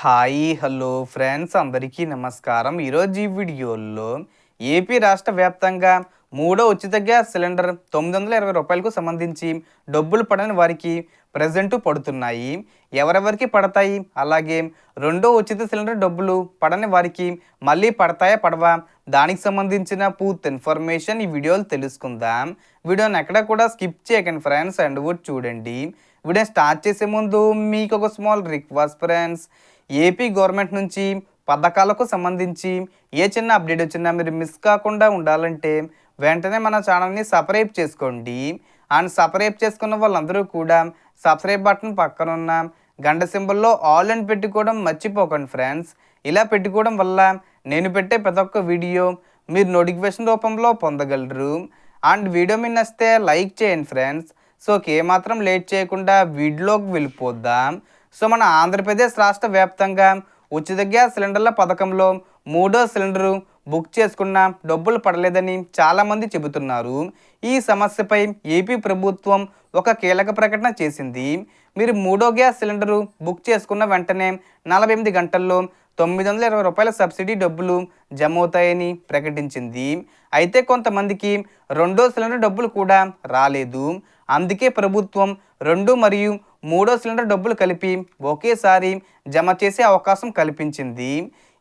Hi hello friends అందరికీ నమస్కారం. ఈరోజు ఈ వీడియోలో ఏపీ రాష్ట్ర వ్యాప్తంగా మూడో ఉచిత గ్యాస్ సిలిండర్ రూ. 920కు సంబంధించి డబ్బులు పడని వారికి ప్రజెంటు పడుతున్నాయి. ఎవరెవరికి పడతాయి, అలాగే రెండో ఉచిత సిలిండర్ డబ్బులు పడని వారికి మళ్ళీ పడతాయా పడవా, దానికి సంబంధించిన పూర్తి ఇన్ఫర్మేషన్ ఈ వీడియోలో తెలుసుకుందాం. వీడియోని ఎక్కడ కూడా స్కిప్ చేయకండి ఫ్రెండ్స్, అండ్ కూడా చూడండి. వీడియో స్టార్ట్ చేసే ముందు మీకు ఒక small request friends, AP government నుంచి పథకాలకు సంబంధించి ఏ చిన్న అప్డేట్ వచ్చినా మీరు మిస్ కాకుండా ఉండాలంటే వెంటనే మన ఛానల్ని సబ్స్క్రైబ్ చేసుకోండి. అండ్ సబ్స్క్రైబ్ చేసుకున్న వాళ్ళందరూ కూడా సబ్స్క్రైబ్ బటన్ పక్కన ఉన్న గంట సింబల్లో ఆల్ అని పెట్టుకోవడం మర్చిపోకండి ఫ్రెండ్స్. ఇలా పెట్టుకోవడం వల్ల నేను పెట్టే ప్రతి ఒక్క వీడియో మీరు నోటిఫికేషన్ రూపంలో పొందగలరు. అండ్ వీడియో మీద నచ్చితే లైక్ చేయండి ఫ్రెండ్స్. సో ఏమాత్రం లేట్ చేయకుండా వీడియోలోకి వెళ్ళిపోద్దాం. సో మన ఆంధ్రప్రదేశ్ రాష్ట్ర వ్యాప్తంగా ఉచిత గ్యాస్ సిలిండర్ల పథకంలో మూడో సిలిండరు బుక్ చేసుకున్న డబ్బులు పడలేదని చాలామంది చెబుతున్నారు. ఈ సమస్యపై ఏపీ ప్రభుత్వం ఒక కీలక ప్రకటన చేసింది. మీరు మూడో గ్యాస్ సిలిండరు బుక్ చేసుకున్న వెంటనే 48 గంటల్లో రూ. 920 సబ్సిడీ డబ్బులు జమ అవుతాయని ప్రకటించింది. అయితే కొంతమందికి రెండో సిలిండర్ డబ్బులు కూడా రాలేదు. అందుకే ప్రభుత్వం 2 మరియు 3వ సిలిండర్ డబ్బులు కలిపి ఒకేసారి జమ చేసే అవకాశం కల్పించింది.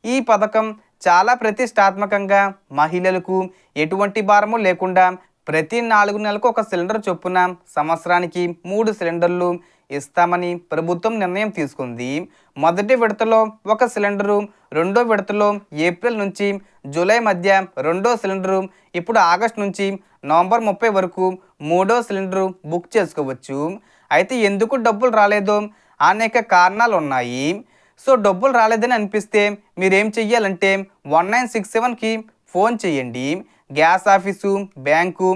ఈ పథకం చాలా ప్రతిష్టాత్మకంగా మహిళలకు ఎటువంటి భారము లేకుండా ప్రతి 4 నెలలకు ఒక సిలిండర్ చొప్పున సంవత్సరానికి 3 సిలిండర్లు ఇస్తామని ప్రభుత్వం నిర్ణయం తీసుకుంది. మొదటి విడతలో ఒక సిలిండరు, రెండో విడతలో ఏప్రిల్ నుంచి జూలై మధ్య రెండో సిలిండరు, ఇప్పుడు ఆగస్టు నుంచి నవంబర్ 30 వరకు మూడో సిలిండరు బుక్ చేసుకోవచ్చు. అయితే ఎందుకు డబ్బులు రాలేదో అనేక కారణాలు ఉన్నాయి. సో డబ్బులు రాలేదని అనిపిస్తే మీరేం చెయ్యాలంటే 1967కి ఫోన్ చేయండి. గ్యాస్ ఆఫీసు, బ్యాంకు,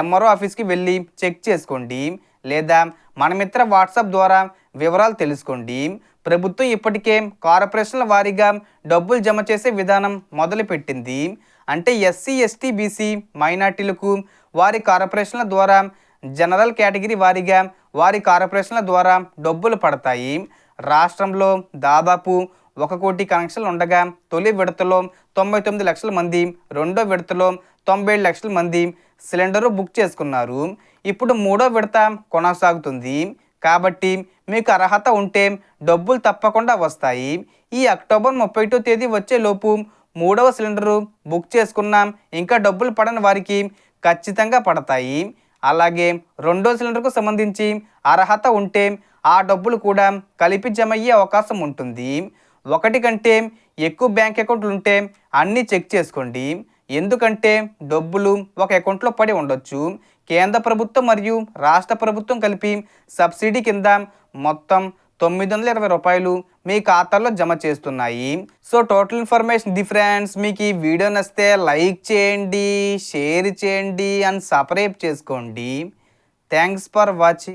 ఎంఆర్ఓ ఆఫీస్కి వెళ్ళి చెక్ చేసుకోండి. లేదా మన మిత్ర వాట్సాప్ ద్వారా వివరాలు తెలుసుకోండి. ప్రభుత్వం ఇప్పటికే కార్పొరేషన్ల వారీగా డబ్బులు జమ చేసే విధానం మొదలుపెట్టింది. అంటే ఎస్సీ, ఎస్టీ, బీసీ మైనార్టీలకు వారి కార్పొరేషన్ల ద్వారా, జనరల్ కేటగిరీ వారీగా వారి కార్పొరేషన్ల ద్వారా డబ్బులు పడతాయి. రాష్ట్రంలో దాదాపు 1 కోటి కనెక్షన్లు ఉండగా తొలి విడతలో 99 లక్షల మంది, రెండో విడతలో 97 లక్షల మంది సిలిండరు బుక్ చేసుకున్నారు. ఇప్పుడు మూడో విడత కొనసాగుతుంది. కాబట్టి మీకు అర్హత ఉంటే డబ్బులు తప్పకుండా వస్తాయి. ఈ అక్టోబర్ 31వ తేదీ వచ్చేలోపు 3వ సిలిండరు బుక్ చేసుకున్నాం, ఇంకా డబ్బులు పడని వారికి ఖచ్చితంగా పడతాయి. అలాగే రెండో సిలిండర్కు సంబంధించి అర్హత ఉంటే ఆ డబ్బులు కూడా కలిపి జమ అయ్యే అవకాశం ఉంటుంది. 1 కంటే ఎక్కువ బ్యాంక్ అకౌంట్లు ఉంటే అన్నీ చెక్ చేసుకోండి. ఎందుకంటే డబ్బులు ఒక అకౌంట్లో పడి ఉండొచ్చు. కేంద్ర ప్రభుత్వం మరియు రాష్ట్ర ప్రభుత్వం కలిపి సబ్సిడీ కింద మొత్తం రూ. 920 మీ ఖాతాలో జమ చేస్తున్నాయి. So total information friends. మీకు ఈ వీడియో నచ్చితే లైక్ చేయండి, షేర్ చేయండి అండ్ సబ్స్క్రైబ్ చేసుకోండి. Thanks for watching.